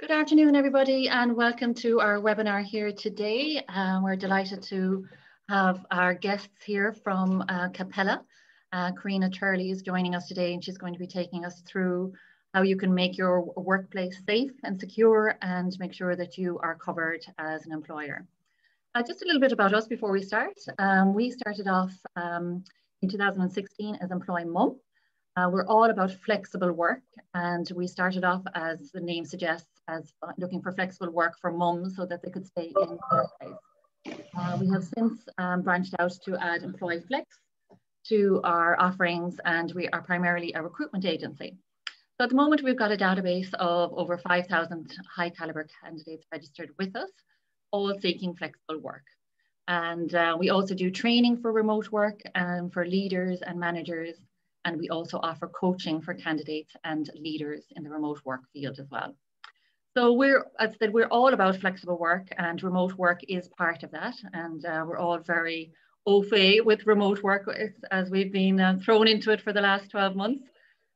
Good afternoon, everybody, and welcome to our webinar here today. We're delighted to have our guests here from Capella. Karina Turley is joining us today, and she's going to be taking us through how you can make your workplace safe and secure and make sure that you are covered as an employer. Just a little bit about us before we start. We started off in 2016 as Employ Mum. We're all about flexible work, and we started off, as the name suggests, as looking for flexible work for mums so that they could stay in their place. We have since branched out to add EmployFlex to our offerings, and we are primarily a recruitment agency. So at the moment, we've got a database of over 5,000 high caliber candidates registered with us, all seeking flexible work. And we also do training for remote work and for leaders and managers. And we also offer coaching for candidates and leaders in the remote work field as well. So as I said, we're all about flexible work, and remote work is part of that. And we're all very au fait with remote work as we've been thrown into it for the last 12 months.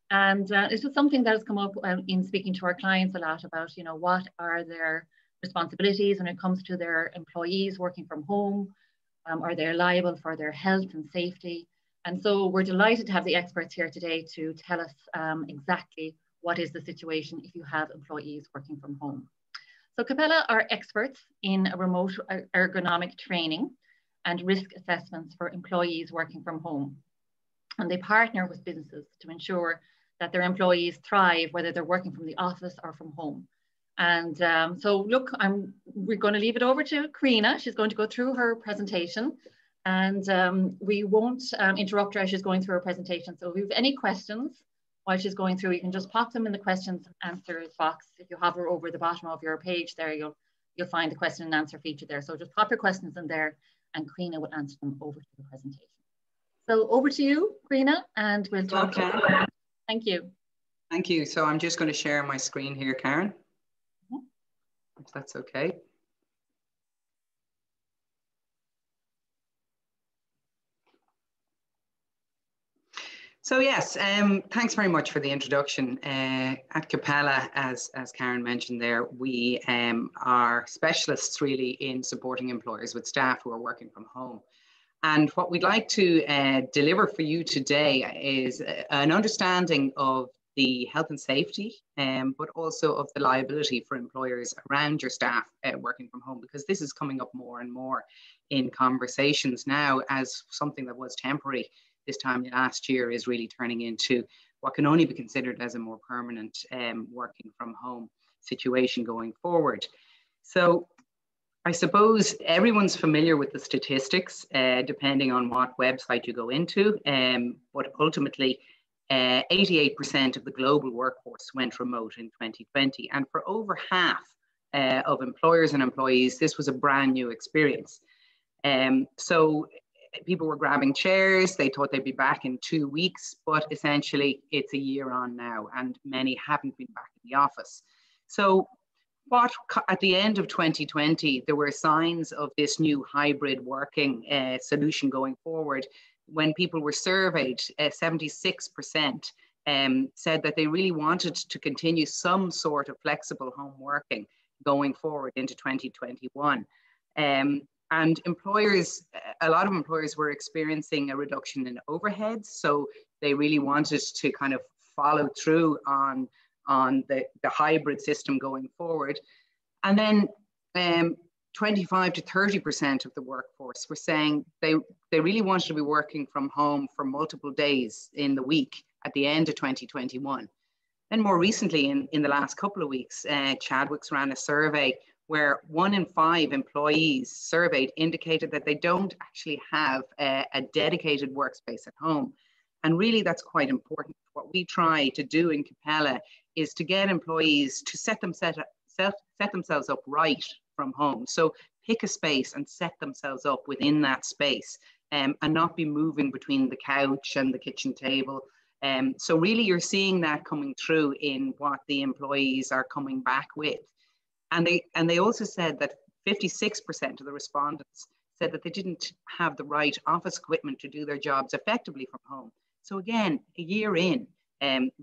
And it's just something that has come up in speaking to our clients a lot about, you know, what are their responsibilities when it comes to their employees working from home? Are they liable for their health and safety? And so we're delighted to have the experts here today to tell us exactly what is the situation if you have employees working from home. So Capella are experts in remote ergonomic training and risk assessments for employees working from home. And they partner with businesses to ensure that their employees thrive, whether they're working from the office or from home. And so look, we're going to leave it over to Karina. She's going to go through her presentation. And we won't interrupt her as she's going through her presentation. So if you have any questions while she's going through, you can just pop them in the questions and answers box. If you hover over the bottom of your page there, you'll find the question and answer feature there. So just pop your questions in there and Karina will answer them over to the presentation. So over to you, Karina, and we'll talk to you. Thank you. Thank you. So I'm just going to share my screen here, Karen, if that's okay. So yes, thanks very much for the introduction. At Capella, as Karen mentioned there, we are specialists really in supporting employers with staff who are working from home. And what we'd like to deliver for you today is an understanding of the health and safety, but also of the liability for employers around your staff working from home, because this is coming up more and more in conversations now as something that was temporary this time last year is really turning into what can only be considered as a more permanent working from home situation going forward. So I suppose everyone's familiar with the statistics, depending on what website you go into, but ultimately 88% of the global workforce went remote in 2020. And for over half of employers and employees, this was a brand new experience. So people were grabbing chairs, they thought they'd be back in 2 weeks, but essentially it's a year on now and many haven't been back in the office. So at the end of 2020, there were signs of this new hybrid working solution going forward. When people were surveyed, 76% said that they really wanted to continue some sort of flexible home working going forward into 2021. And employers, a lot of employers were experiencing a reduction in overheads. So they really wanted to kind of follow through on the hybrid system going forward. And then 25 to 30% of the workforce were saying they really wanted to be working from home for multiple days in the week at the end of 2021. Then more recently, in the last couple of weeks, Chadwick's ran a survey where 1 in 5 employees surveyed indicated that they don't actually have a dedicated workspace at home. And really that's quite important. What we try to do in Capella is to get employees to set themselves up right from home. So pick a space and set themselves up within that space and not be moving between the couch and the kitchen table. So really you're seeing that coming through in what the employees are coming back with. And they also said that 56% of the respondents said that they didn't have the right office equipment to do their jobs effectively from home. So again, a year in,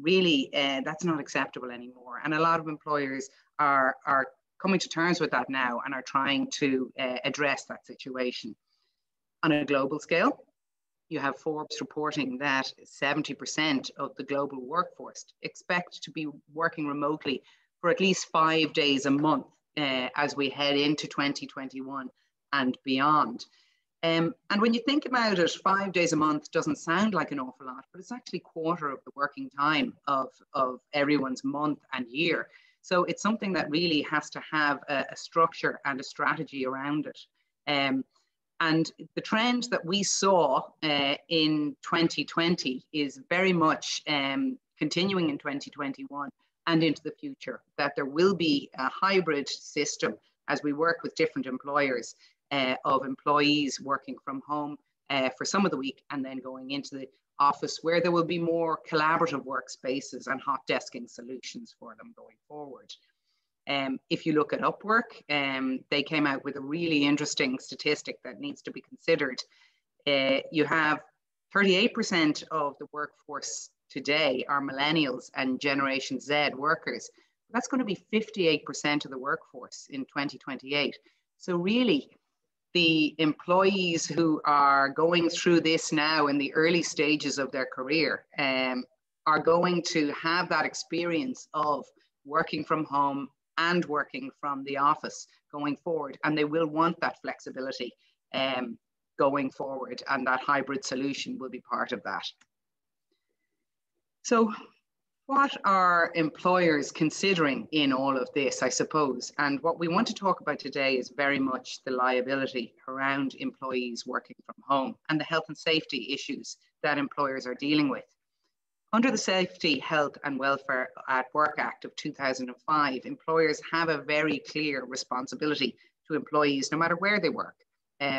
really that's not acceptable anymore. And a lot of employers are coming to terms with that now and are trying to address that situation. On a global scale, you have Forbes reporting that 70% of the global workforce expect to be working remotely for at least 5 days a month as we head into 2021 and beyond. And when you think about it, 5 days a month doesn't sound like an awful lot, but it's actually a quarter of the working time of everyone's month and year. So it's something that really has to have a structure and a strategy around it. And the trend that we saw in 2020 is very much continuing in 2021 and into the future, that there will be a hybrid system as we work with different employers of employees working from home for some of the week and then going into the office, where there will be more collaborative workspaces and hot desking solutions for them going forward. If you look at Upwork, they came out with a really interesting statistic that needs to be considered. You have 38% of the workforce today are millennials and Generation Z workers. That's going to be 58% of the workforce in 2028. So really, the employees who are going through this now in the early stages of their career are going to have that experience of working from home and working from the office going forward. And they will want that flexibility going forward, and that hybrid solution will be part of that. So what are employers considering in all of this, I suppose? And what we want to talk about today is very much the liability around employees working from home and the health and safety issues that employers are dealing with. Under the Safety, Health and Welfare at Work Act of 2005, employers have a very clear responsibility to employees no matter where they work.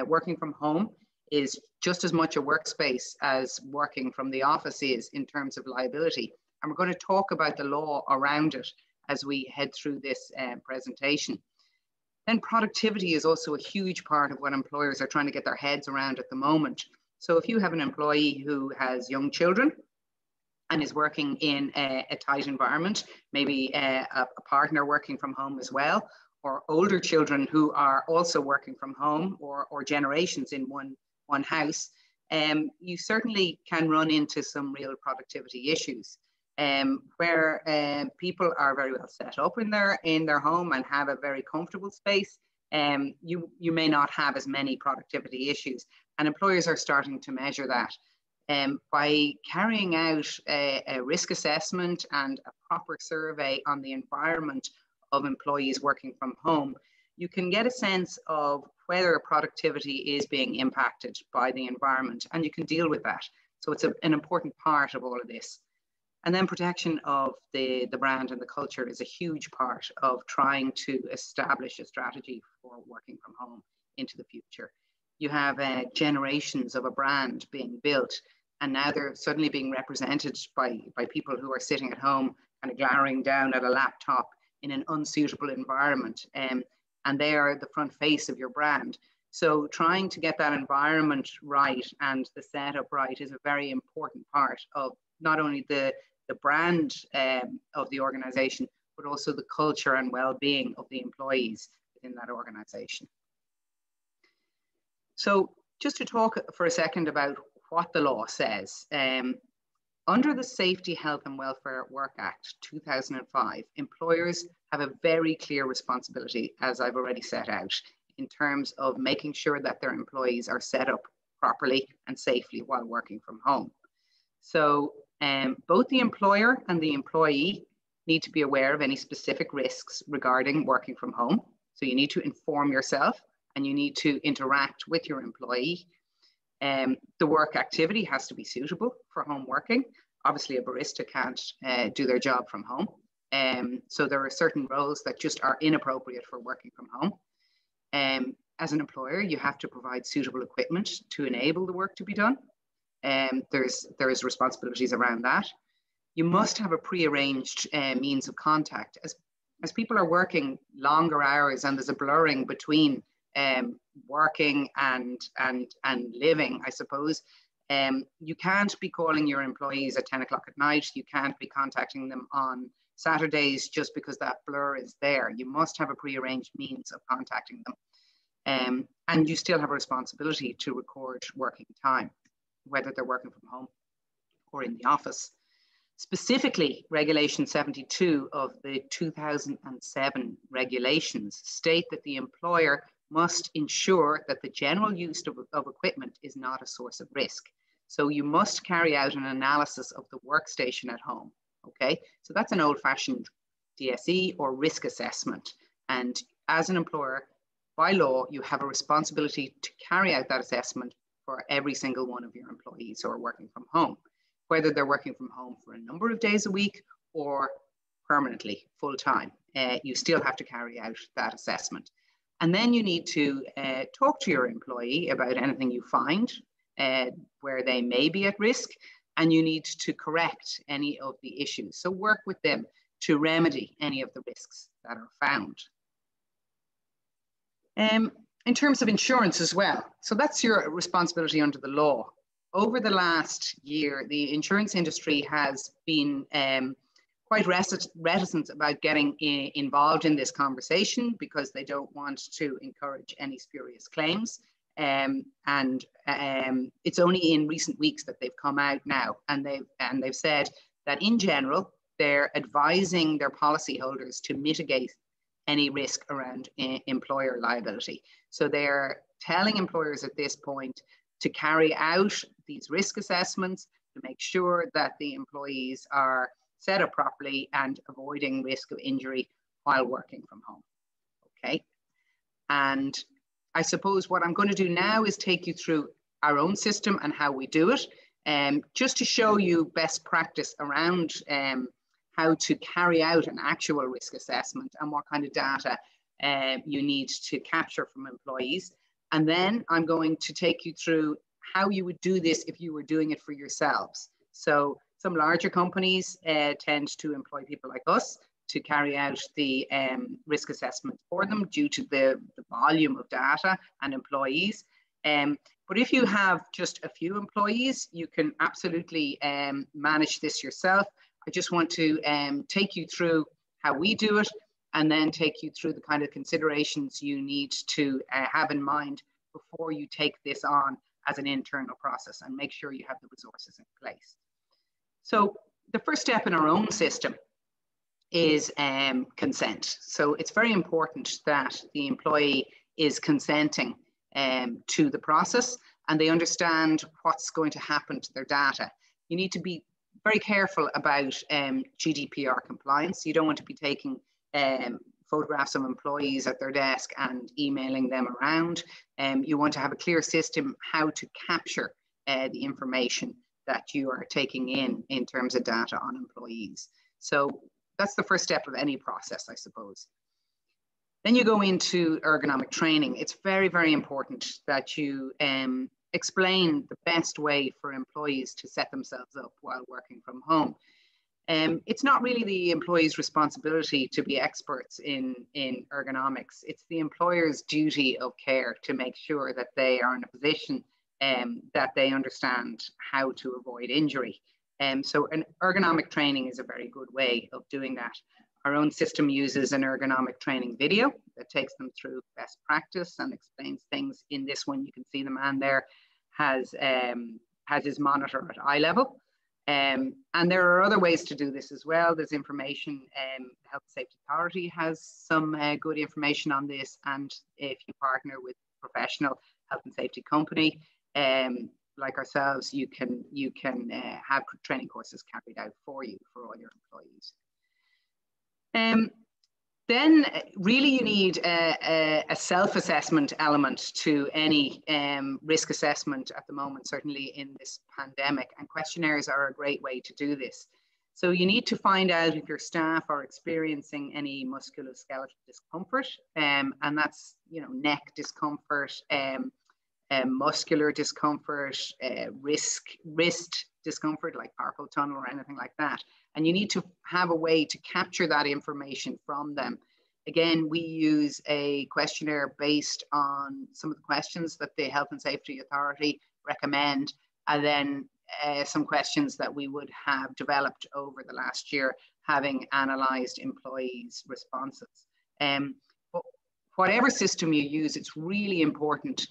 Working from home is just as much a workspace as working from the office is in terms of liability. And we're going to talk about the law around it as we head through this presentation. Then productivity is also a huge part of what employers are trying to get their heads around at the moment. So if you have an employee who has young children and is working in a tight environment, maybe a partner working from home as well, or older children who are also working from home, or generations in one house, you certainly can run into some real productivity issues. Where people are very well set up in their home and have a very comfortable space, you may not have as many productivity issues. And employers are starting to measure that. By carrying out a risk assessment and a proper survey on the environment of employees working from home, you can get a sense of whether productivity is being impacted by the environment, and you can deal with that. So it's an important part of all of this. And then protection of the brand and the culture is a huge part of trying to establish a strategy for working from home into the future. You have generations of a brand being built, and now they're suddenly being represented by people who are sitting at home kind of glaring down at a laptop in an unsuitable environment. And they are the front face of your brand. So trying to get that environment right and the setup right is a very important part of not only the brand of the organization, but also the culture and well-being of the employees within that organization. So just to talk for a second about what the law says. Under the Safety, Health and Welfare at Work Act 2005, employers have a very clear responsibility, as I've already set out, in terms of making sure that their employees are set up properly and safely while working from home. So both the employer and the employee need to be aware of any specific risks regarding working from home. So you need to inform yourself and you need to interact with your employee. The work activity has to be suitable for home working. Obviously, a barista can't do their job from home. So there are certain roles that just are inappropriate for working from home. As an employer, you have to provide suitable equipment to enable the work to be done. There's responsibilities around that. You must have a prearranged means of contact. As people are working longer hours and there's a blurring between working and living, I suppose, you can't be calling your employees at 10 o'clock at night. You can't be contacting them on Saturdays just because that blur is there. You must have a prearranged means of contacting them. And you still have a responsibility to record working time, whether they're working from home or in the office. Specifically, Regulation 72 of the 2007 regulations state that the employer must ensure that the general use of equipment is not a source of risk. So you must carry out an analysis of the workstation at home, okay? So that's an old-fashioned DSE or risk assessment. And as an employer, by law, you have a responsibility to carry out that assessment for every single one of your employees who are working from home, whether they're working from home for a number of days a week or permanently, full-time. You still have to carry out that assessment. And then you need to talk to your employee about anything you find where they may be at risk, and you need to correct any of the issues. So work with them to remedy any of the risks that are found. In terms of insurance as well, so that's your responsibility under the law. Over the last year, the insurance industry has been quite reticent about getting involved in this conversation because they don't want to encourage any spurious claims. And it's only in recent weeks that they've come out now, and they've said that in general, they're advising their policyholders to mitigate any risk around employer liability. So they're telling employers at this point to carry out these risk assessments to make sure that the employees are set up properly and avoiding risk of injury while working from home. Okay. And I suppose what I'm going to do now is take you through our own system and how we do it, just to show you best practice around how to carry out an actual risk assessment and what kind of data you need to capture from employees. And then I'm going to take you through how you would do this if you were doing it for yourselves. So some larger companies tend to employ people like us to carry out the risk assessment for them due to the volume of data and employees. But if you have just a few employees, you can absolutely manage this yourself. I just want to take you through how we do it and then take you through the kind of considerations you need to have in mind before you take this on as an internal process and make sure you have the resources in place. So the first step in our own system is consent. So it's very important that the employee is consenting to the process and they understand what's going to happen to their data. You need to be very careful about GDPR compliance. You don't want to be taking photographs of employees at their desk and emailing them around. You want to have a clear system how to capture the information that you are taking in terms of data on employees. So that's the first step of any process, I suppose. Then you go into ergonomic training. It's very, very important that you explain the best way for employees to set themselves up while working from home. It's not really the employee's responsibility to be experts in ergonomics. It's the employer's duty of care to make sure that they are in a position that they understand how to avoid injury. So an ergonomic training is a very good way of doing that. Our own system uses an ergonomic training video that takes them through best practice and explains things. In this one, you can see the man there has his monitor at eye level. And there are other ways to do this as well. There's information, the Health and Safety Authority has some good information on this. And if you partner with a professional health and safety company, like ourselves, you can have training courses carried out for you for all your employees. Then really you need a self-assessment element to any risk assessment at the moment, certainly in this pandemic, and questionnaires are a great way to do this. So you need to find out if your staff are experiencing any musculoskeletal discomfort, and that's, you know, neck discomfort, muscular discomfort, wrist discomfort like carpal tunnel or anything like that. And you need to have a way to capture that information from them. Again, we use a questionnaire based on some of the questions that the Health and Safety Authority recommend, and then some questions that we would have developed over the last year, having analysed employees' responses. But whatever system you use, it's really important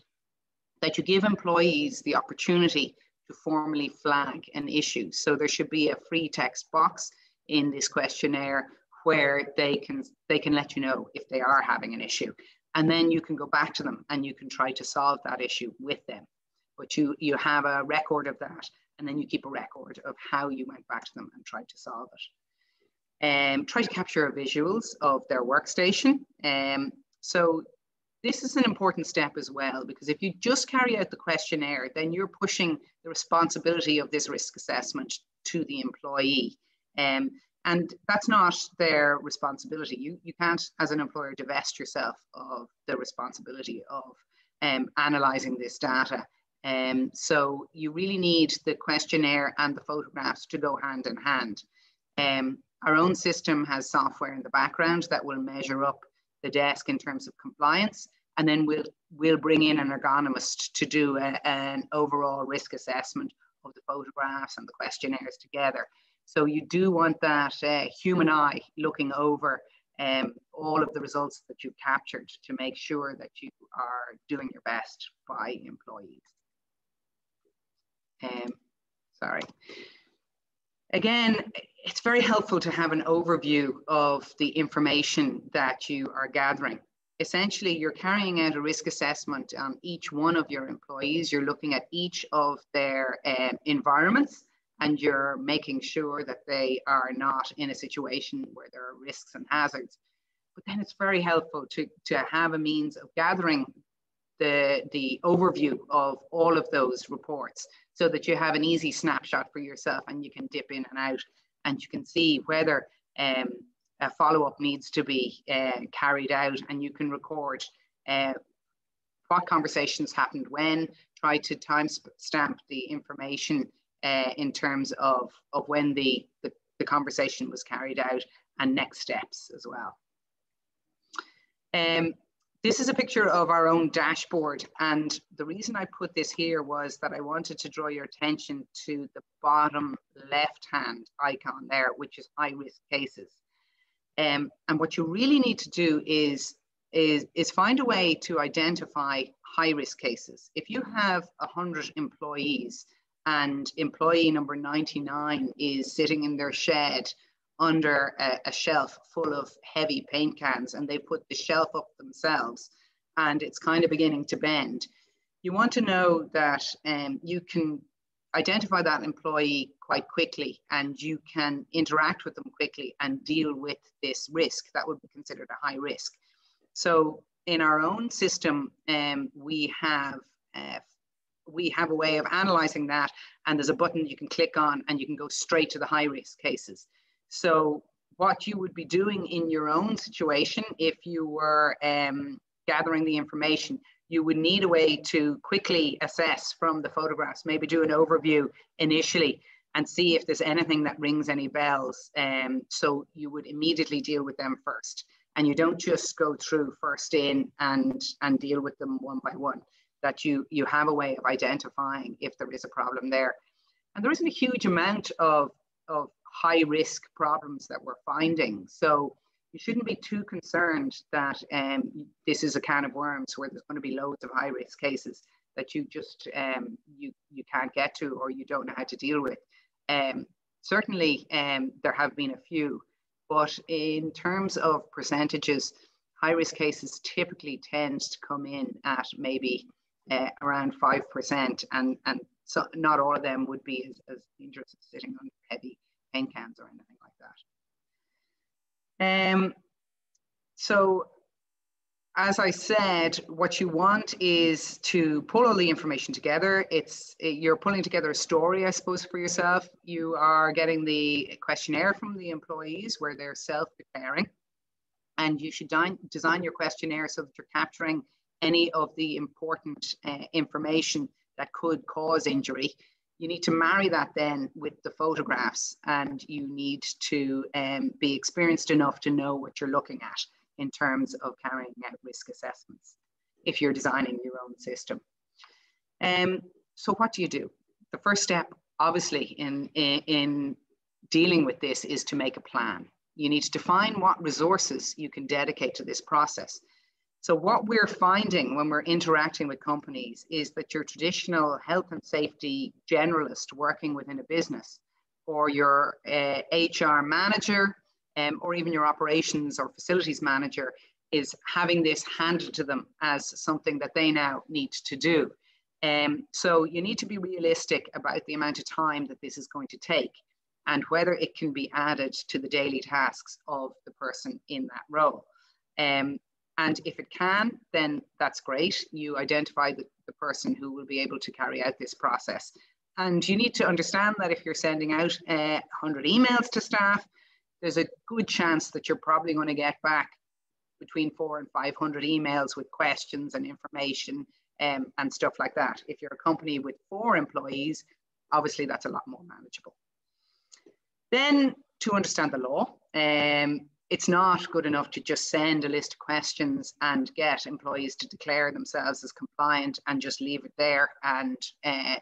that you give employees the opportunity to formally flag an issue. So there should be a free text box in this questionnaire where they can let you know if they are having an issue. And then you can go back to them and you can try to solve that issue with them. But you have a record of that, and then you keep a record of how you went back to them and tried to solve it. Try to capture visuals of their workstation. So this is an important step as well, because if you just carry out the questionnaire, then you're pushing the responsibility of this risk assessment to the employee. And that's not their responsibility. You can't, as an employer, divest yourself of the responsibility of analysing this data. So you really need the questionnaire and the photographs to go hand in hand. Our own system has software in the background that will measure up the desk in terms of compliance, and then we'll bring in an ergonomist to do an overall risk assessment of the photographs and the questionnaires together. So you do want that human eye looking over all of the results that you've captured to make sure that you are doing your best by employees. Sorry. Again, it's very helpful to have an overview of the information that you are gathering. Essentially, you're carrying out a risk assessment on each one of your employees. You're looking at each of their environments, and you're making sure that they are not in a situation where there are risks and hazards. But then it's very helpful to have a means of gathering the overview of all of those reports, so that you have an easy snapshot for yourself and you can dip in and out, and you can see whether a follow-up needs to be carried out, and you can record what conversations happened when, try to timestamp the information in terms of when the conversation was carried out, and next steps as well. This is a picture of our own dashboard, and the reason I put this here was that I wanted to draw your attention to the bottom left-hand icon there, which is high-risk cases. And what you really need to do is find a way to identify high-risk cases. If you have 100 employees and employee number 99 is sitting in their shed under a shelf full of heavy paint cans, and they put the shelf up themselves and it's kind of beginning to bend, you want to know that you can identify that employee quite quickly, and you can interact with them quickly and deal with this risk that would be considered a high risk. So in our own system, we have a way of analysing that, and there's a button you can click on and you can go straight to the high risk cases. So what you would be doing in your own situation, if you were gathering the information, you would need a way to quickly assess from the photographs, maybe do an overview initially and see if there's anything that rings any bells. So you would immediately deal with them first. And you don't just go through first in and deal with them one by one, that you have a way of identifying if there is a problem there. And there isn't a huge amount of high risk problems that we're finding. So you shouldn't be too concerned that this is a can of worms where there's going to be loads of high risk cases that you just you can't get to, or you don't know how to deal with. Certainly there have been a few, but in terms of percentages, high risk cases typically tend to come in at maybe around 5%, and so not all of them would be as dangerous as sitting on heavy paint cans or anything like that. So as I said, what you want is to pull all the information together. You're pulling together a story, I suppose, for yourself. You are getting the questionnaire from the employees where they're self-declaring, and you should design your questionnaire so that you're capturing any of the important information that could cause injury. You need to marry that then with the photographs, and you need to be experienced enough to know what you're looking at in terms of carrying out risk assessments if you're designing your own system. So what do? The first step obviously in dealing with this is to make a plan. You need to define what resources you can dedicate to this process. So what we're finding when we're interacting with companies is that your traditional health and safety generalist working within a business, or your HR manager, or even your operations or facilities manager, is having this handed to them as something that they now need to do. So you need to be realistic about the amount of time that this is going to take and whether it can be added to the daily tasks of the person in that role. And if it can, then that's great. You identify the person who will be able to carry out this process. And you need to understand that if you're sending out 100 emails to staff, there's a good chance that you're probably going to get back between 400 and 500 emails with questions and information and stuff like that. If you're a company with 4 employees, obviously that's a lot more manageable. Then to understand the law, it's not good enough to just send a list of questions and get employees to declare themselves as compliant and just leave it there and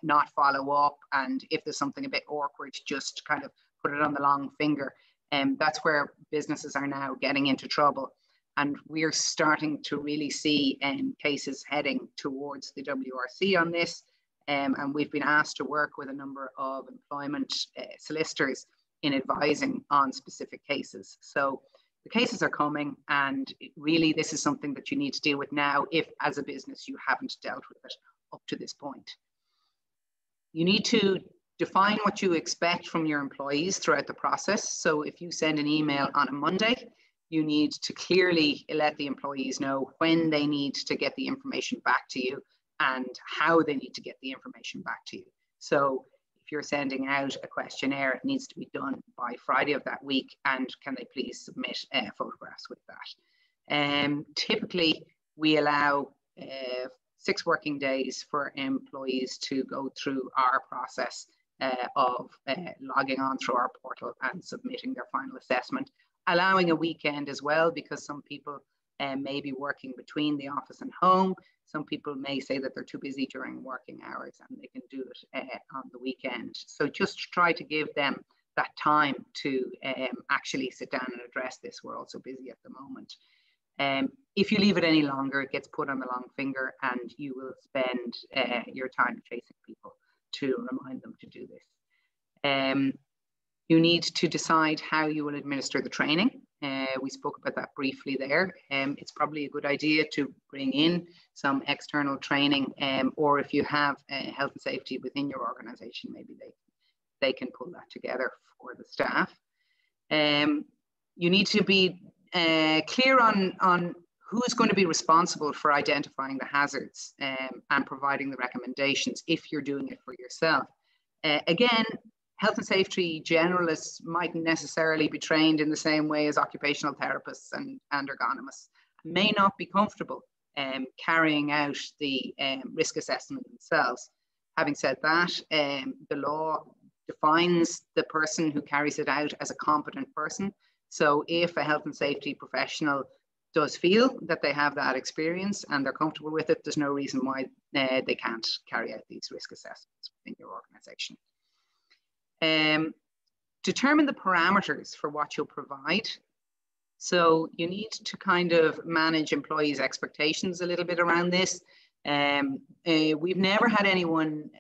not follow up. And if there's something a bit awkward, just kind of put it on the long finger. And that's where businesses are now getting into trouble. And we're starting to really see cases heading towards the WRC on this. And we've been asked to work with a number of employment solicitors in advising on specific cases. So the cases are coming, and really this is something that you need to deal with now if as a business you haven't dealt with it up to this point. You need to define what you expect from your employees throughout the process. So if you send an email on a Monday, you need to clearly let the employees know when they need to get the information back to you and how they need to get the information back to you. So if you're sending out a questionnaire, it needs to be done by Friday of that week, and can they please submit photographs with that. Typically, we allow 6 working days for employees to go through our process of logging on through our portal and submitting their final assessment, allowing a weekend as well, because some people may be working between the office and home. Some people may say that they're too busy during working hours and they can do it on the weekend. So just try to give them that time to actually sit down and address this. We're also busy at the moment. If you leave it any longer, it gets put on the long finger, and you will spend your time chasing people to remind them to do this. You need to decide how you will administer the training. We spoke about that briefly there. It's probably a good idea to bring in some external training, or if you have health and safety within your organization, maybe they can pull that together for the staff. You need to be clear on who's going to be responsible for identifying the hazards and providing the recommendations if you're doing it for yourself. Again, health and safety generalists mightn't necessarily be trained in the same way as occupational therapists and ergonomists, may not be comfortable carrying out the risk assessment themselves. Having said that, the law defines the person who carries it out as a competent person. So if a health and safety professional does feel that they have that experience and they're comfortable with it, there's no reason why they can't carry out these risk assessments within your organization. Determine the parameters for what you'll provide. So you need to kind of manage employees' expectations a little bit around this. We've never had anyone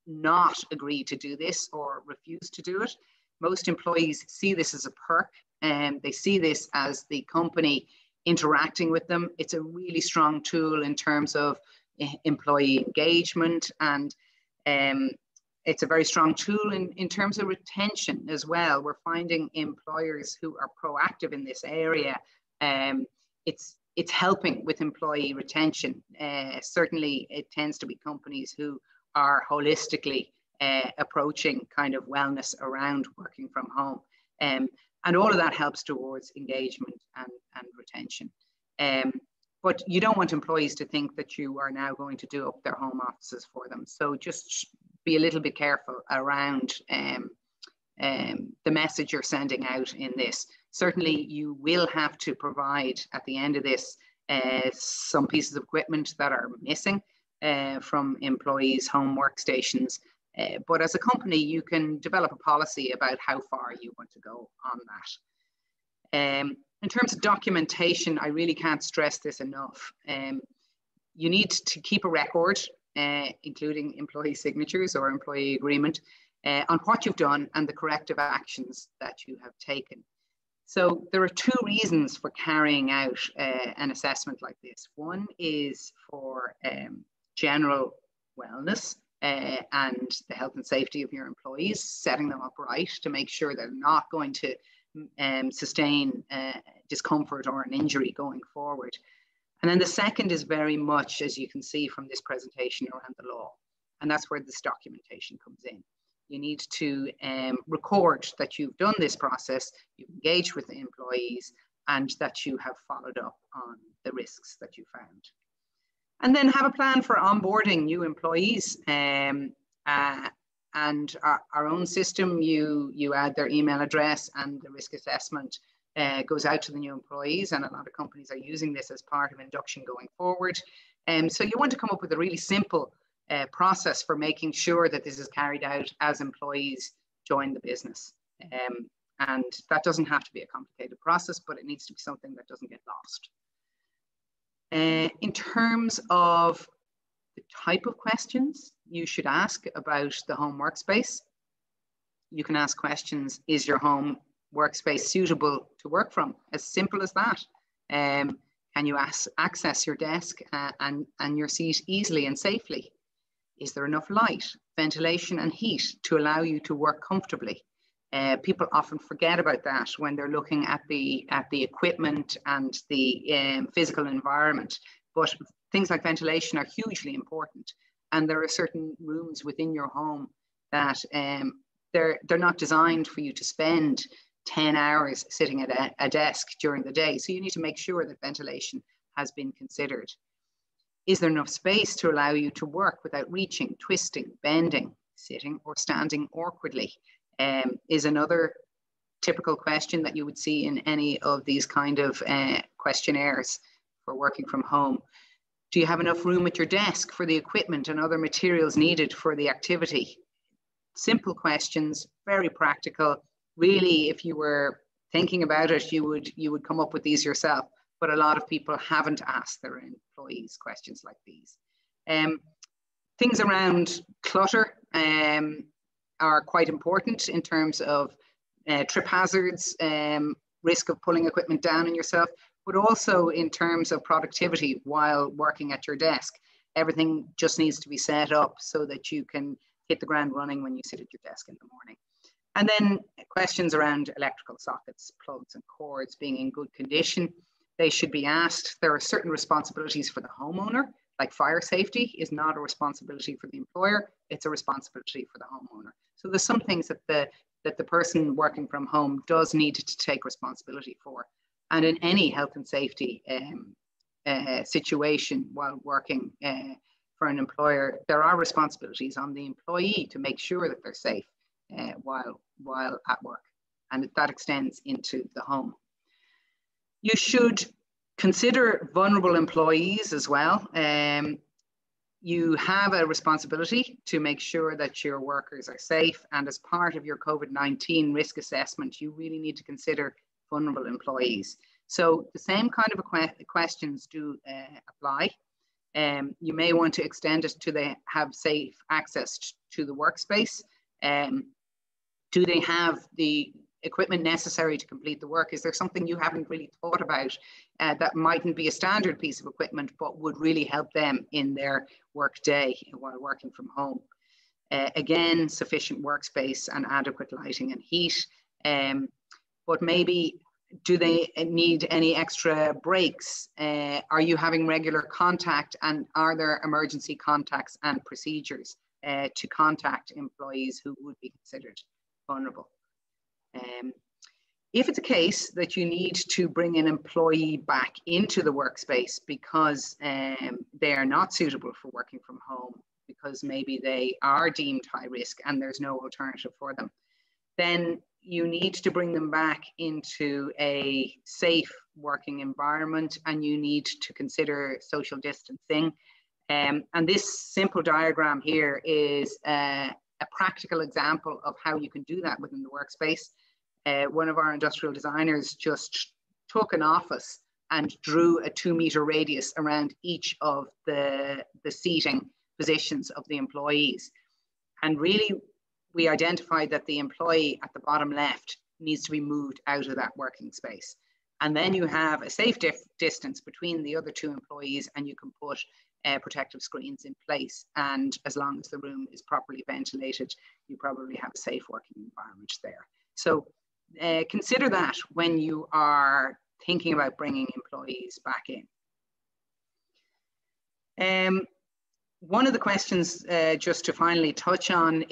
not agree to do this or refuse to do it. Most employees see this as a perk, and they see this as the company interacting with them. It's a really strong tool in terms of employee engagement, and it's a very strong tool in terms of retention as well. We're finding employers who are proactive in this area. It's helping with employee retention. Certainly, it tends to be companies who are holistically approaching kind of wellness around working from home. And all of that helps towards engagement and retention. But you don't want employees to think that you are now going to do up their home offices for them. So just be a little bit careful around the message you're sending out in this. Certainly, you will have to provide at the end of this some pieces of equipment that are missing from employees' home workstations. But as a company, you can develop a policy about how far you want to go on that. In terms of documentation, I really can't stress this enough. You need to keep a record, including employee signatures or employee agreement, on what you've done and the corrective actions that you have taken. So there are two reasons for carrying out an assessment like this. One is for general wellness and the health and safety of your employees, setting them up right to make sure they're not going to sustain discomfort or an injury going forward. And then the second is very much, as you can see from this presentation, around the law. And that's where this documentation comes in. You need to record that you've done this process, you've engaged with the employees, and that you have followed up on the risks that you found. And then have a plan for onboarding new employees. And our own system, you add their email address, and the risk assessment goes out to the new employees, and a lot of companies are using this as part of induction going forward. So you want to come up with a really simple process for making sure that this is carried out as employees join the business. And that doesn't have to be a complicated process, but it needs to be something that doesn't get lost. In terms of the type of questions you should ask about the home workspace, you can ask questions: is your home workspace suitable to work from? As simple as that. Can you access your desk and your seat easily and safely? Is there enough light, ventilation and heat to allow you to work comfortably? People often forget about that when they're looking at the equipment and the physical environment. But things like ventilation are hugely important. And there are certain rooms within your home that they're not designed for you to spend 10 hours sitting at a desk during the day. So you need to make sure that ventilation has been considered. Is there enough space to allow you to work without reaching, twisting, bending, sitting or standing awkwardly? Is another typical question that you would see in any of these kind of questionnaires for working from home. Do you have enough room at your desk for the equipment and other materials needed for the activity? Simple questions, very practical. Really, if you were thinking about it, you would come up with these yourself. But a lot of people haven't asked their employees questions like these. Things around clutter are quite important in terms of trip hazards, risk of pulling equipment down on yourself, but also in terms of productivity while working at your desk. Everything just needs to be set up so that you can hit the ground running when you sit at your desk in the morning. And then questions around electrical sockets, plugs and cords being in good condition. They should be asked. There are certain responsibilities for the homeowner, like fire safety is not a responsibility for the employer, it's a responsibility for the homeowner. So there's some things that the person working from home does need to take responsibility for. And in any health and safety situation while working for an employer, there are responsibilities on the employee to make sure that they're safe while at work. And that extends into the home. You should consider vulnerable employees as well. You have a responsibility to make sure that your workers are safe, and as part of your COVID-19 risk assessment, you really need to consider vulnerable employees. So the same kind of questions do apply. You may want to extend it to have safe access to the workspace. Do they have the equipment necessary to complete the work? Is there something you haven't really thought about that mightn't be a standard piece of equipment but would really help them in their work day while working from home? Again, sufficient workspace and adequate lighting and heat. But maybe, do they need any extra breaks? Are you having regular contact, and are there emergency contacts and procedures to contact employees who would be considered vulnerable? If it's a case that you need to bring an employee back into the workspace because they are not suitable for working from home, because maybe they are deemed high risk and there's no alternative for them, then you need to bring them back into a safe working environment, and you need to consider social distancing. And this simple diagram here is a practical example of how you can do that within the workspace. One of our industrial designers just took an office and drew a 2-meter radius around each of the seating positions of the employees. And really, we identified that the employee at the bottom left needs to be moved out of that working space. And then you have a safe distance between the other 2 employees, and you can put protective screens in place. And as long as the room is properly ventilated, you probably have a safe working environment there. So consider that when you are thinking about bringing employees back in. One of the questions, just to finally touch on,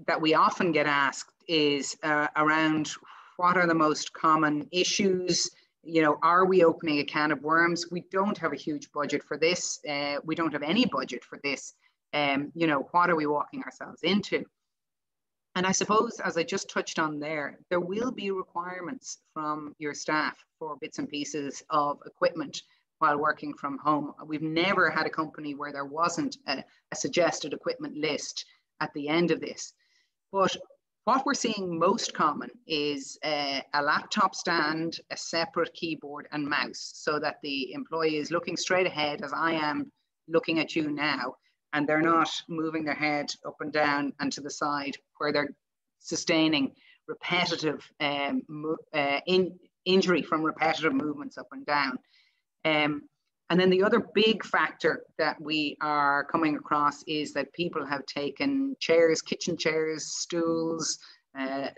that we often get asked is around what are the most common issues? You know, are we opening a can of worms? We don't have a huge budget for this. We don't have any budget for this. You know, what are we walking ourselves into? And I suppose, as I just touched on there will be requirements from your staff for bits and pieces of equipment while working from home. We've never had a company where there wasn't a suggested equipment list at the end of this. But what we're seeing most common is a laptop stand, a separate keyboard and mouse, so that the employee is looking straight ahead, as I am looking at you now, and they're not moving their head up and down and to the side, where they're sustaining repetitive injury from repetitive movements up and down. And then the other big factor that we are coming across is that people have taken chairs, kitchen chairs, stools,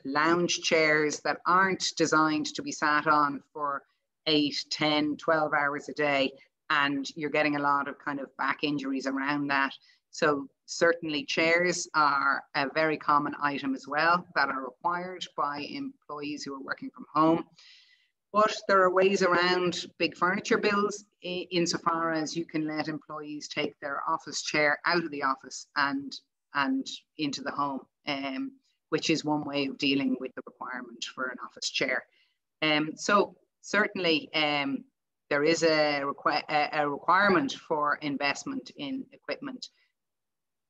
lounge chairs that aren't designed to be sat on for 8, 10, 12 hours a day. And you're getting a lot of kind of back injuries around that. So certainly chairs are a very common item as well that are required by employees who are working from home. But there are ways around big furniture bills insofar as you can let employees take their office chair out of the office and into the home, which is one way of dealing with the requirement for an office chair. So certainly there is a requirement for investment in equipment,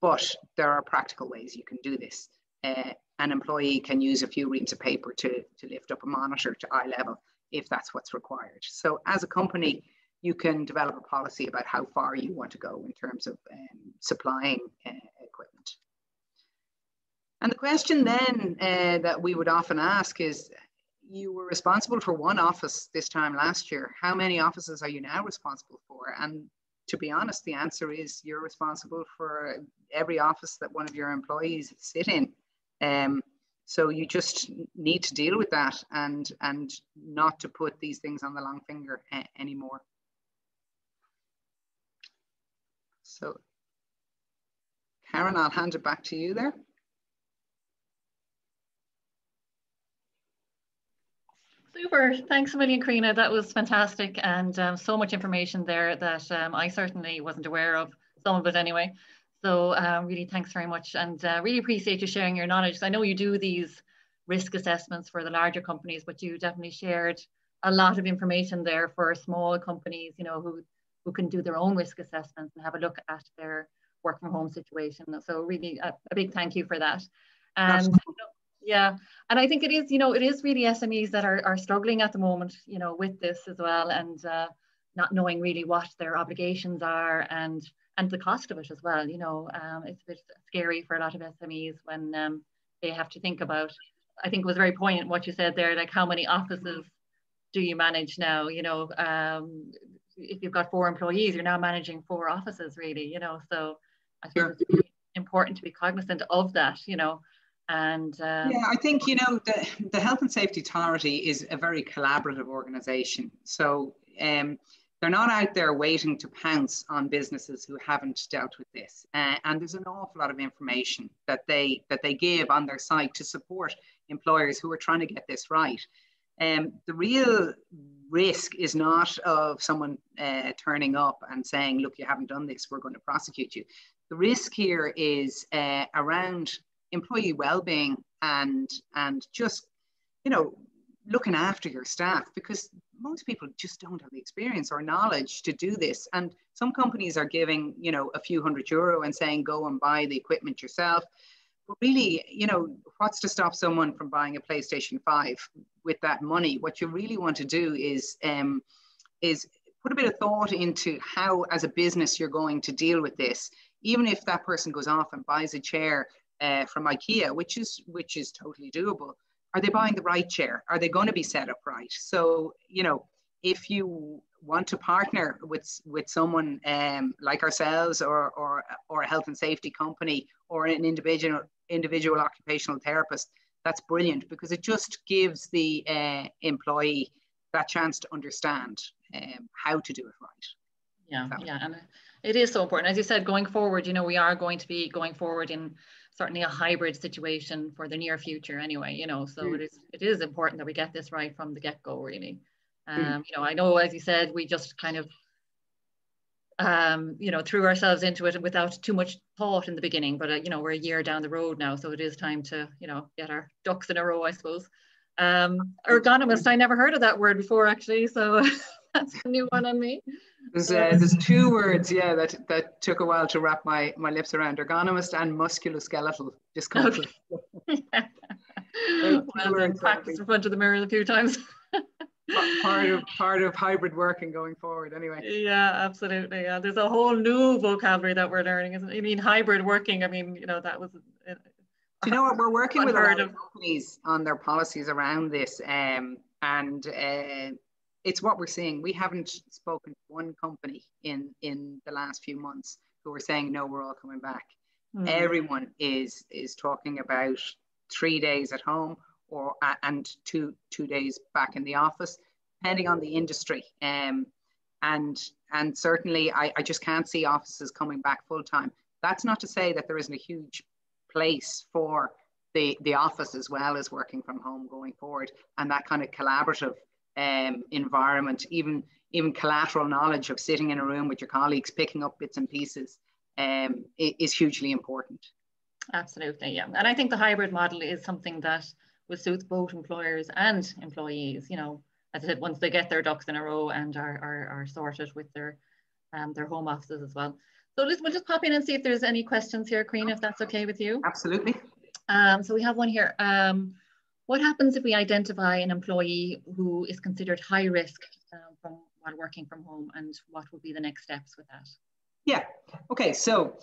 but there are practical ways you can do this. An employee can use a few reams of paper to lift up a monitor to eye level if that's what's required. So as a company, you can develop a policy about how far you want to go in terms of supplying equipment. And the question then that we would often ask is, you were responsible for one office this time last year. How many offices are you now responsible for? And to be honest, the answer is you're responsible for every office that one of your employees sit in. So you just need to deal with that and not to put these things on the long finger anymore. So Karen, I'll hand it back to you there. Super, thanks a million, Karina. That was fantastic, and so much information there that I certainly wasn't aware of, some of it anyway. So really thanks very much, and really appreciate you sharing your knowledge. I know you do these risk assessments for the larger companies, but you definitely shared a lot of information there for small companies, you know, who can do their own risk assessments and have a look at their work from home situation. So really a big thank you for that. And yeah, and I think it is, you know, it is really SMEs that are struggling at the moment, you know, with this as well, and not knowing really what their obligations are and the cost of it as well. You know, it's a bit scary for a lot of SMEs when they have to think about. I think it was very poignant what you said there, like how many offices do you manage now? You know, if you've got 4 employees, you're now managing 4 offices, really. You know, so I think it's really important to be cognizant of that. You know. And yeah, I think, you know, the Health and Safety Authority is a very collaborative organization. So they're not out there waiting to pounce on businesses who haven't dealt with this. And there's an awful lot of information that they give on their site to support employers who are trying to get this right. The real risk is not of someone turning up and saying, look, you haven't done this, we're going to prosecute you. The risk here is around employee well-being and just, you know, looking after your staff, because most people just don't have the experience or knowledge to do this. And some companies are giving, you know, a few €100 and saying, go and buy the equipment yourself. But really, you know, what's to stop someone from buying a PlayStation 5 with that money? What you really want to do is put a bit of thought into how, as a business, you're going to deal with this. Even if that person goes off and buys a chair from IKEA, which is totally doable, are they buying the right chair? Are they going to be set up right? So, you know, if you want to partner with someone like ourselves or a health and safety company or an individual occupational therapist, that's brilliant, because it just gives the employee that chance to understand how to do it right. Yeah, yeah, and it is so important. As you said, going forward, you know, we are going to be going forward in certainly a hybrid situation for the near future anyway, you know, so it is important that we get this right from the get-go, really. You know, I know, as you said, we just kind of you know, threw ourselves into it without too much thought in the beginning, but you know, we're a year down the road now, so it is time to, you know, get our ducks in a row, I suppose. Ergonomist, I never heard of that word before, actually, so that's a new one on me. There's two words, yeah, that took a while to wrap my lips around: ergonomist and musculoskeletal discomfort. Okay. Well done, practice in front of the mirror a few times. part of hybrid working going forward, anyway. Yeah, absolutely. Yeah, there's a whole new vocabulary that we're learning, isn't it? I mean, hybrid working. I mean, you know, that was. Do you know what? We're working with a lot of companies on their policies around this, and it's what we're seeing. We haven't spoken to one company in the last few months who are saying, no, we're all coming back. Everyone is talking about 3 days at home and two days back in the office, depending on the industry. And certainly I just can't see offices coming back full time. That's not to say that there isn't a huge place for the office as well as working from home going forward, and that kind of collaborative environment, even collateral knowledge of sitting in a room with your colleagues, picking up bits and pieces, is hugely important. Absolutely, yeah. And I think the hybrid model is something that will suit both employers and employees. You know, as I said, once they get their ducks in a row and are sorted with their home offices as well. So we'll just pop in and see if there's any questions here, Karina, if that's okay with you. Absolutely. So we have one here. What happens if we identify an employee who is considered high risk while working from home, and what would be the next steps with that? Yeah, okay, so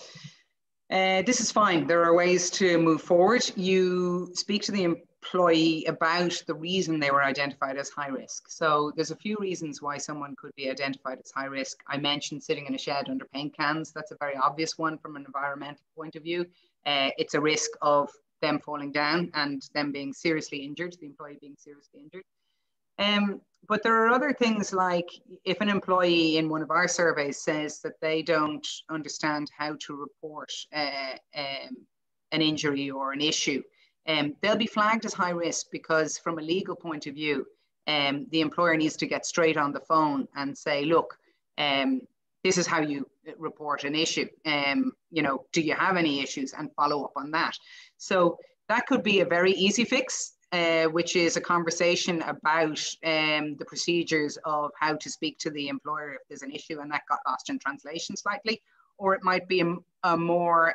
this is fine. There are ways to move forward. You speak to the employee about the reason they were identified as high risk. So there's a few reasons why someone could be identified as high risk. I mentioned sitting in a shed under paint cans. That's a very obvious one from an environmental point of view. It's a risk of them falling down and them being seriously injured, the employee being seriously injured. But there are other things, like if an employee in one of our surveys says that they don't understand how to report an injury or an issue, they'll be flagged as high risk, because from a legal point of view, the employer needs to get straight on the phone and say, look, this is how you report an issue. You know, do you have any issues, and follow up on that. So that could be a very easy fix, which is a conversation about the procedures of how to speak to the employer if there's an issue, and that got lost in translation slightly. Or it might be a more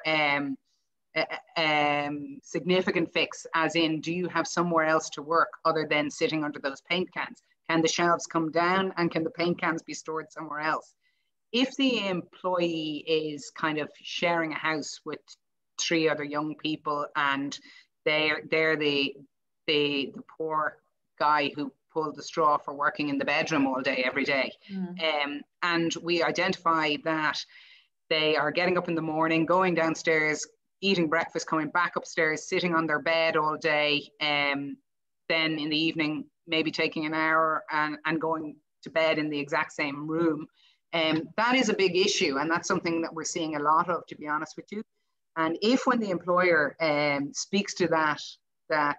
significant fix, as in, do you have somewhere else to work other than sitting under those paint cans? Can the shelves come down, and can the paint cans be stored somewhere else? If the employee is kind of sharing a house with 3 other young people, and they're the poor guy who pulled the straw for working in the bedroom all day, every day, and we identify that they are getting up in the morning, going downstairs, eating breakfast, coming back upstairs, sitting on their bed all day, then in the evening maybe taking an hour and going to bed in the exact same room. That is a big issue, and that's something that we're seeing a lot of, to be honest with you. And if, when the employer speaks to that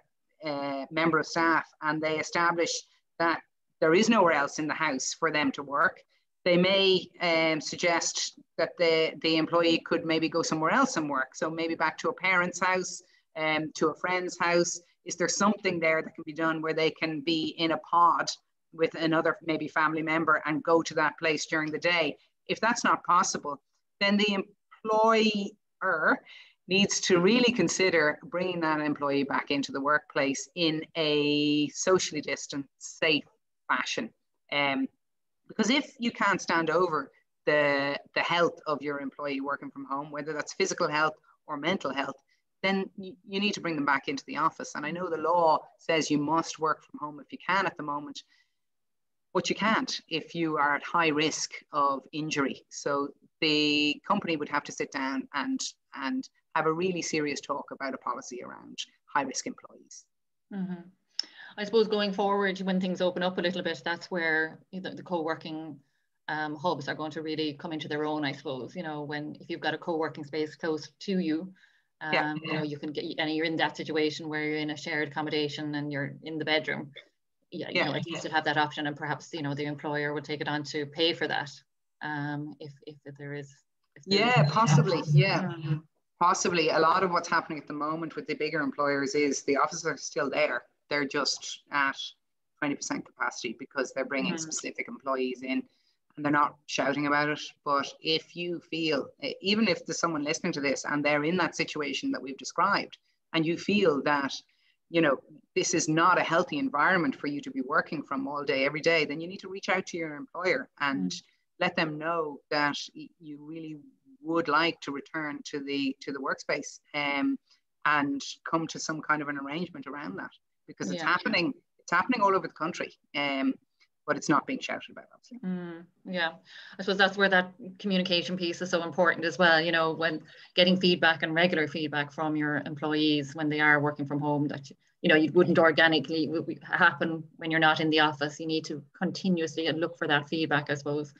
member of staff, and they establish that there is nowhere else in the house for them to work, they may suggest that the employee could maybe go somewhere else and work. So maybe back to a parent's house, to a friend's house. Is there something there that can be done where they can be in a pod with another maybe family member and go to that place during the day? If that's not possible, then the employer needs to really consider bringing that employee back into the workplace in a socially distant, safe fashion. Because if you can't stand over the health of your employee working from home, whether that's physical health or mental health, then you need to bring them back into the office. And I know the law says you must work from home if you can at the moment, but you can't if you are at high risk of injury. So the company would have to sit down and have a really serious talk about a policy around high risk employees. Mm-hmm. I suppose going forward, when things open up a little bit, that's where the co-working hubs are going to really come into their own, I suppose. You know, if you've got a co-working space close to you, you know, you can get, and you're in that situation where you're in a shared accommodation and you're in the bedroom. You know, at least to have that option, and perhaps, you know, the employer would take it on to pay for that. If there is. Possibly. Possibly. A lot of what's happening at the moment with the bigger employers is the offices are still there. They're just at 20% capacity because they're bringing specific employees in, and they're not shouting about it. But if you feel, even if there's someone listening to this and they're in that situation that we've described, and you feel that, you know, this is not a healthy environment for you to be working from all day, every day, then you need to reach out to your employer and let them know that you really would like to return to the workspace, and come to some kind of an arrangement around that, because it's happening all over the country, but it's not being shouted about, obviously. Yeah, I suppose that's where that communication piece is so important as well. You know, when getting feedback and regular feedback from your employees when they are working from home, that, you know, it wouldn't organically happen when you're not in the office. You need to continuously look for that feedback, I suppose.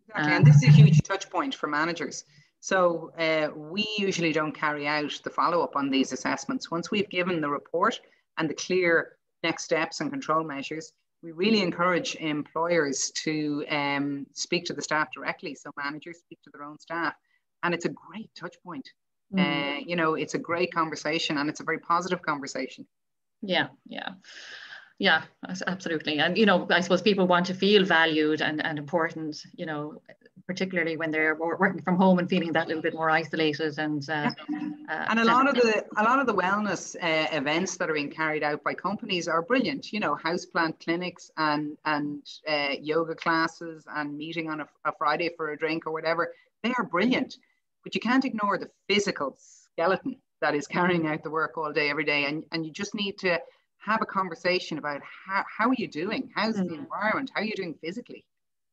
Exactly, and this is a huge touch point for managers. So we usually don't carry out the follow-up on these assessments. Once we've given the report and the clear next steps and control measures, we really encourage employers to speak to the staff directly. So managers speak to their own staff, and it's a great touch point. You know, it's a great conversation, and it's a very positive conversation. Yeah, absolutely. And, you know, I suppose people want to feel valued and important, you know, particularly when they're working from home and feeling that little bit more isolated. And and a lot of the wellness events that are being carried out by companies are brilliant. You know, houseplant clinics and yoga classes and meeting on a Friday for a drink or whatever. They are brilliant, but you can't ignore the physical skeleton that is carrying out the work all day, every day. And you just need to have a conversation about how are you doing? How's the environment? How are you doing physically?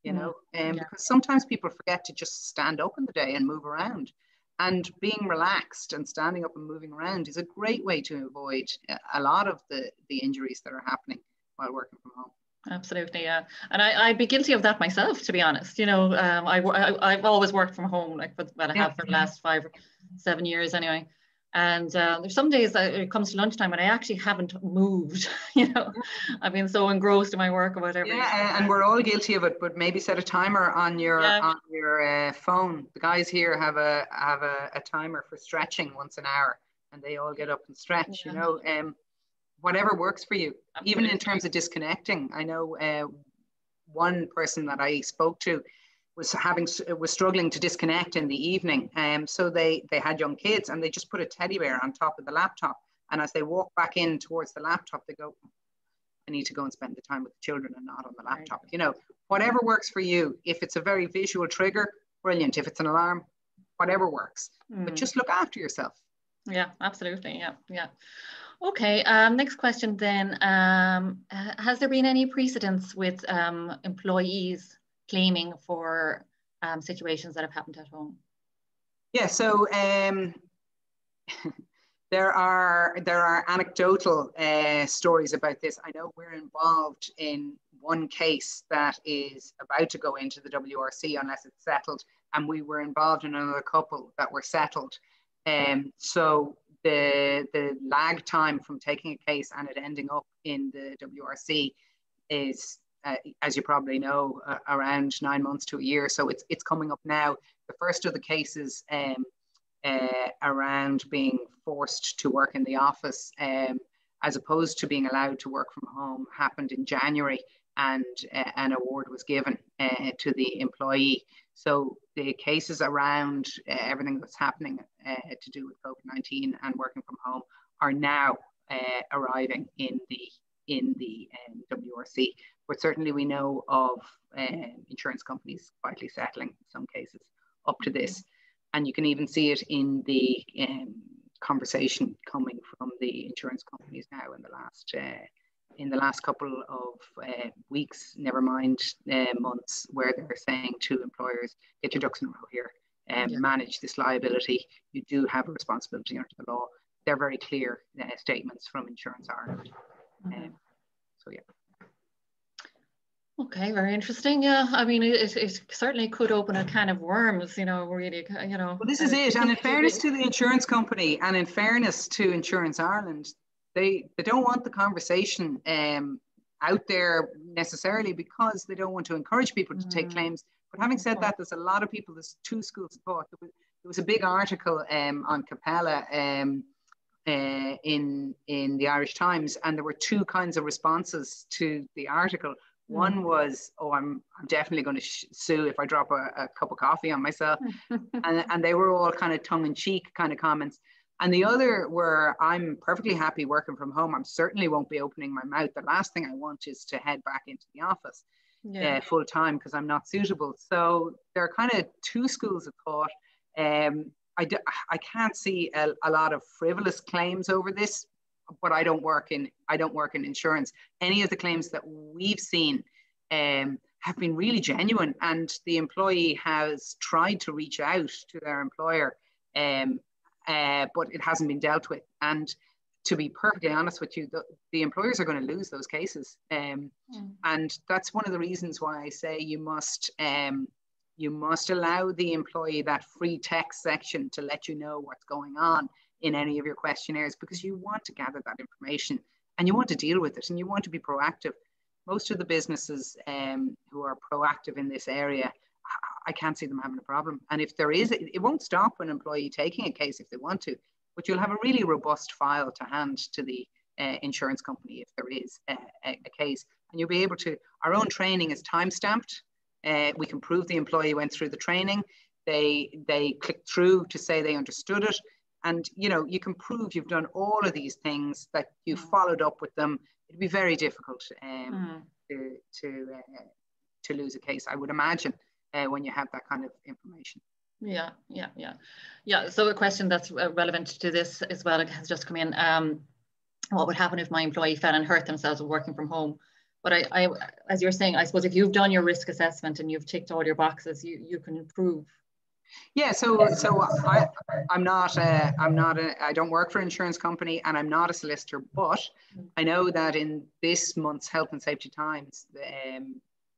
You know, because sometimes people forget to just stand up in the day and move around. And being relaxed and standing up and moving around is a great way to avoid a lot of the injuries that are happening while working from home. Absolutely, yeah. And I'd be guilty of that myself, to be honest. You know, I've always worked from home, like I have for the last 5 or 7 years anyway. And there's some days that it comes to lunchtime and I actually haven't moved. You know, I've been so engrossed in my work or whatever. Yeah, and we're all guilty of it. But maybe set a timer on your phone. The guys here have a timer for stretching once an hour, and they all get up and stretch. You know, whatever works for you. Absolutely. Even in terms of disconnecting. I know one person that I spoke to was struggling to disconnect in the evening. So they had young kids, and they just put a teddy bear on top of the laptop. And as they walk back in towards the laptop, they go, I need to go and spend the time with the children and not on the laptop. You know, whatever works for you. If it's a very visual trigger, brilliant. If it's an alarm, whatever works. But just look after yourself. Yeah, absolutely. Yeah. Okay, next question then. Has there been any precedents with employees claiming for situations that have happened at home? Yeah, so there are anecdotal stories about this. I know we're involved in one case that is about to go into the WRC unless it's settled, and we were involved in another couple that were settled. So the lag time from taking a case and it ending up in the WRC is, as you probably know, around 9 months to a year. So it's coming up now. The first of the cases around being forced to work in the office as opposed to being allowed to work from home happened in January, and an award was given to the employee. So the cases around everything that's happening to do with COVID-19 and working from home are now arriving in the WRC. But certainly we know of insurance companies quietly settling in some cases up to this. And you can even see it in the conversation coming from the insurance companies now in the last couple of weeks, never mind months, where they're saying to employers, get your ducks in a row here and manage this liability. You do have a responsibility under the law. They're very clear statements from Insurance Ireland. So yeah. Okay, very interesting. Yeah, I mean, it certainly could open a can of worms, really, Well, this is it. And in fairness to the insurance company and in fairness to Insurance Ireland, they don't want the conversation out there necessarily because they don't want to encourage people to take claims. But having said that, there's a lot of people, there's two schools of thought. There was a big article on Capella in the Irish Times, and there were two kinds of responses to the article. One was, oh, I'm definitely going to sue if I drop a cup of coffee on myself. and they were all kind of tongue-in-cheek kind of comments. And the other were, I'm perfectly happy working from home. I certainly won't be opening my mouth. The last thing I want is to head back into the office full time because I'm not suitable. So there are kind of two schools of thought. I can't see a lot of frivolous claims over this, but I don't work in insurance. Any of the claims that we've seen have been really genuine, and the employee has tried to reach out to their employer, but it hasn't been dealt with. And to be perfectly honest with you, the employers are going to lose those cases. And that's one of the reasons why I say you must allow the employee that free text section to let you know what's going on in any of your questionnaires, because you want to gather that information and you want to deal with it and you want to be proactive. Most of the businesses who are proactive in this area, I can't see them having a problem. And if there is, it won't stop an employee taking a case if they want to, but you'll have a really robust file to hand to the insurance company if there is a case. And you'll be able to, our own training is time-stamped. We can prove the employee went through the training. They clicked through to say they understood it. And, you can prove you've done all of these things, that you followed up with them. It'd be very difficult to lose a case, I would imagine, when you have that kind of information. Yeah. So a question that's relevant to this as well has just come in. What would happen if my employee fell and hurt themselves working from home? But I, as you're saying, I suppose if you've done your risk assessment and you've ticked all your boxes, you can improve. Yeah, so I don't work for an insurance company and I'm not a solicitor, but I know that in this month's Health and Safety Times,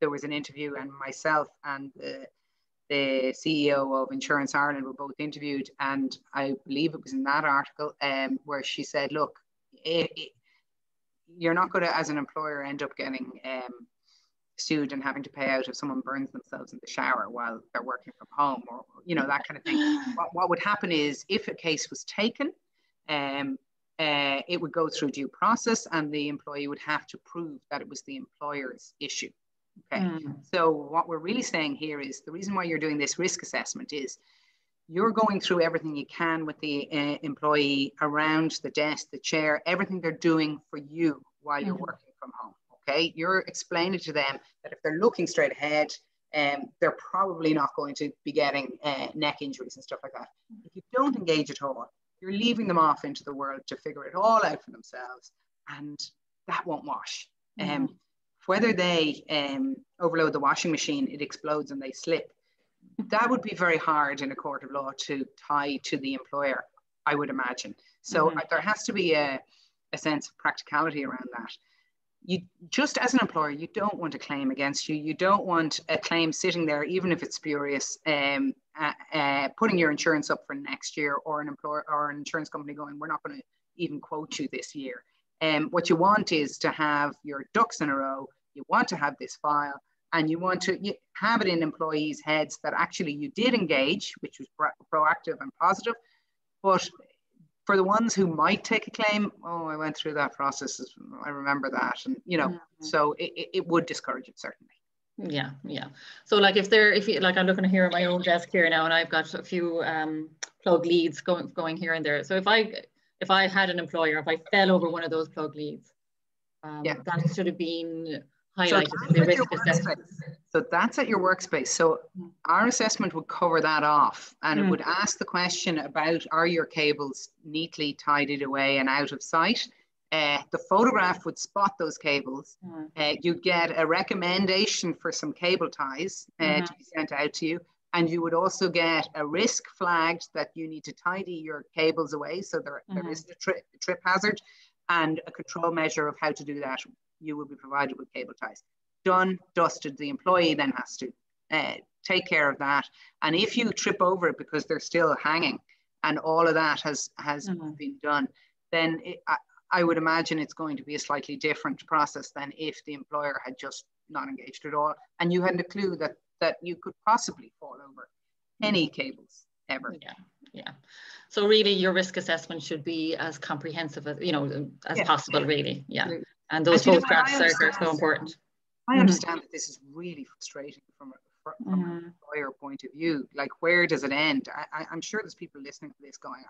there was an interview, and myself and the CEO of Insurance Ireland were both interviewed, and I believe it was in that article where she said, look, you're not going to, as an employer, end up getting sued and having to pay out if someone burns themselves in the shower while they're working from home, or that kind of thing. What would happen is, if a case was taken, it would go through due process and the employee would have to prove that it was the employer's issue. Okay. So what we're really saying here is, the reason why you're doing this risk assessment is you're going through everything you can with the employee around the desk, the chair, everything they're doing for you while you're working from home. Okay, you're explaining to them that if they're looking straight ahead, they're probably not going to be getting neck injuries and stuff like that. If you don't engage at all, you're leaving them off into the world to figure it all out for themselves, and that won't wash. Whether they overload the washing machine, it explodes and they slip. That would be very hard in a court of law to tie to the employer, I would imagine. So there has to be a sense of practicality around that. You just, as an employer, you don't want a claim against you. You don't want a claim sitting there, even if it's spurious, putting your insurance up for next year, or an employer or an insurance company going, we're not going to even quote you this year. What you want is to have your ducks in a row. You want to have this file, and you want to have it in employees' heads that actually you did engage, which was proactive and positive. But for the ones who might take a claim, oh, I went through that process, I remember that, and so it would discourage it, certainly. Yeah, yeah. So like if you like, I'm looking here at my own desk here now, and I've got a few plug leads going here and there. So if I had an employer, if I fell over one of those plug leads, that should have been highlighted in the risk assessment. So that's at your workspace. So our assessment would cover that off, and it would ask the question about, are your cables neatly tidied away and out of sight? The photograph would spot those cables. You'd get a recommendation for some cable ties to be sent out to you. And you would also get a risk flagged that you need to tidy your cables away. So there is a trip hazard, and a control measure of how to do that. You will be provided with cable ties. Done, dusted. The employee then has to take care of that. And if you trip over it because they're still hanging and all of that has been done, then I would imagine it's going to be a slightly different process than if the employer had just not engaged at all and you hadn't a clue that you could possibly fall over any cables ever. Yeah. So really your risk assessment should be as comprehensive as, as possible, really. Yeah. And those photographs are so important. I understand that this is really frustrating from an employer point of view. Like, where does it end? I'm sure there's people listening to this going,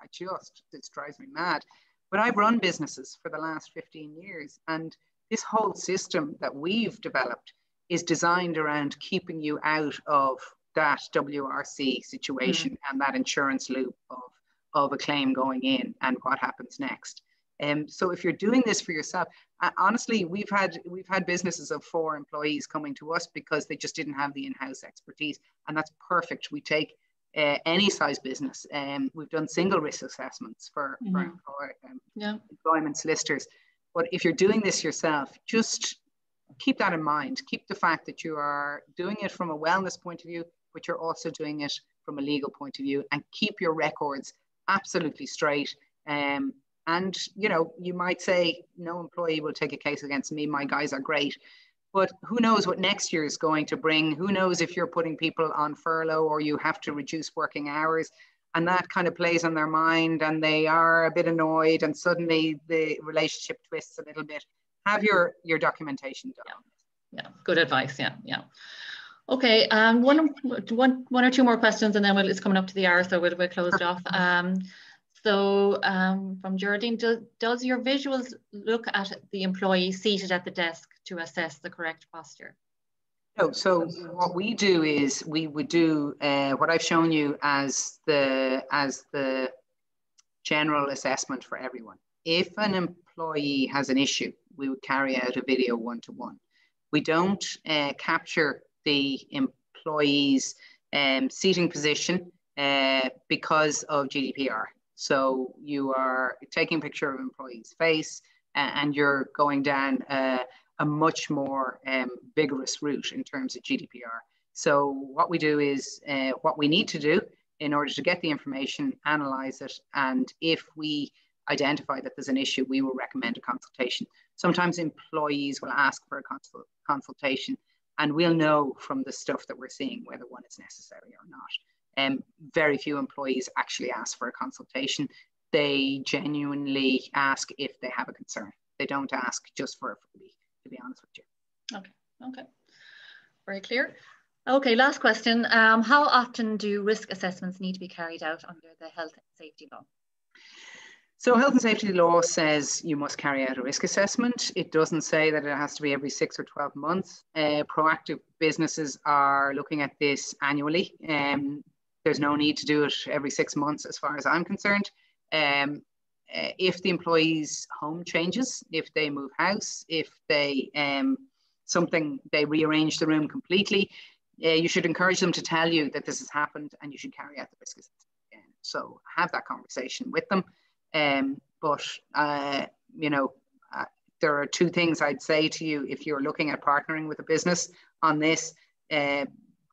this drives me mad. But I've run businesses for the last 15 years, and this whole system that we've developed is designed around keeping you out of that WRC situation and that insurance loop of a claim going in and what happens next. So if you're doing this for yourself, honestly, we've had businesses of 4 employees coming to us because they just didn't have the in-house expertise, and that's perfect. We take any size business. We've done single risk assessments for employment solicitors. But if you're doing this yourself, just keep that in mind. Keep the fact that you are doing it from a wellness point of view, but you're also doing it from a legal point of view, and keep your records absolutely straight. And you might say, no employee will take a case against me. My guys are great. But who knows what next year is going to bring? Who knows if you're putting people on furlough or you have to reduce working hours, and that kind of plays on their mind and they are a bit annoyed and suddenly the relationship twists a little bit. Have your documentation done. Yeah, good advice. Yeah. Okay, one or two more questions and then it's coming up to the hour, so we'll close it off. So from Geraldine, does your visuals look at the employee seated at the desk to assess the correct posture? No, so what we do is we would do what I've shown you as the general assessment for everyone. If an employee has an issue, we would carry out a video one-to-one. We don't capture the employee's seating position because of GDPR. So you are taking a picture of an employee's face and you're going down a much more vigorous route in terms of GDPR. So what we do is what we need to do in order to get the information, analyze it, and if we identify that there's an issue, we will recommend a consultation. Sometimes employees will ask for a consultation, and we'll know from the stuff that we're seeing whether one is necessary or not. Very few employees actually ask for a consultation. They genuinely ask if they have a concern. They don't ask just for a freebie, to be honest with you. Okay. Very clear. Okay, last question. How often do risk assessments need to be carried out under the health and safety law? So health and safety law says you must carry out a risk assessment. It doesn't say that it has to be every 6 or 12 months. Proactive businesses are looking at this annually. There's no need to do it every 6 months as far as I'm concerned. If the employee's home changes, if they move house, if they they rearrange the room completely, you should encourage them to tell you that this has happened and you should carry out the risk assessment again. So have that conversation with them. There are 2 things I'd say to you if you're looking at partnering with a business on this.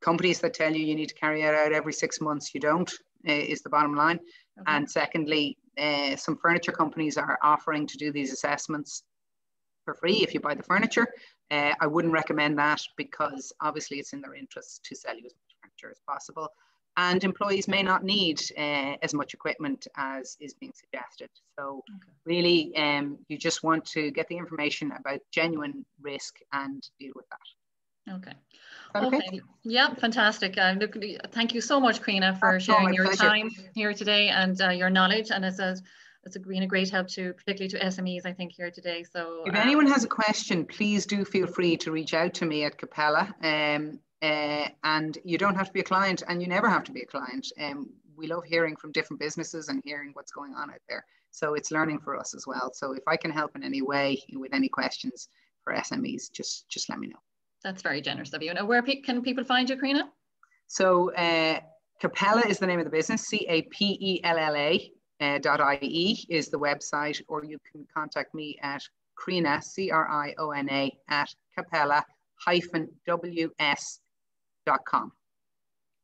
Companies that tell you need to carry it out every 6 months, you don't, is the bottom line. Okay. And secondly, some furniture companies are offering to do these assessments for free if you buy the furniture. I wouldn't recommend that because obviously it's in their interest to sell you as much furniture as possible. And employees may not need as much equipment as is being suggested. So really, you just want to get the information about genuine risk and deal with that. Okay. Okay. Okay. Yeah, fantastic. Look, thank you so much, Karina, for Oh, sharing my your pleasure. time here today and your knowledge. And it's been a great help to, particularly to SMEs, I think, here today. So if anyone has a question, please do feel free to reach out to me at Capella. And you don't have to be a client, and you never have to be a client. We love hearing from different businesses and hearing what's going on out there. So it's learning for us as well. So if I can help in any way with any questions for SMEs, just let me know. That's very generous of you. Now, where can people find you, Karina? So Capella is the name of the business, CAPELLA. .ie is the website, or you can contact me at Crina, CRIONA, at capella-ws.com.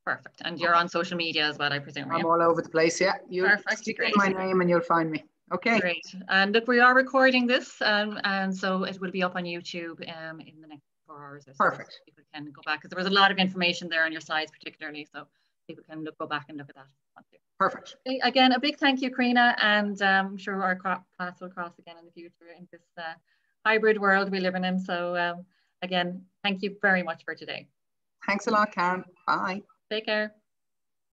Perfect. And you're on social media as well, I presume. I'm all over the place, yeah. You stick in my name and you'll find me. Okay. Great. And look, we are recording this, and so it will be up on YouTube in the next 4 hours or so. Perfect. So people can go back, because there was a lot of information there on your slides particularly, so people can go back and look at that. Perfect. Okay, again, a big thank you, Karina, and I'm sure our paths will cross again in the future in this hybrid world we live in. So again, thank you very much for today. Thanks a lot, Karen. Bye. Take care.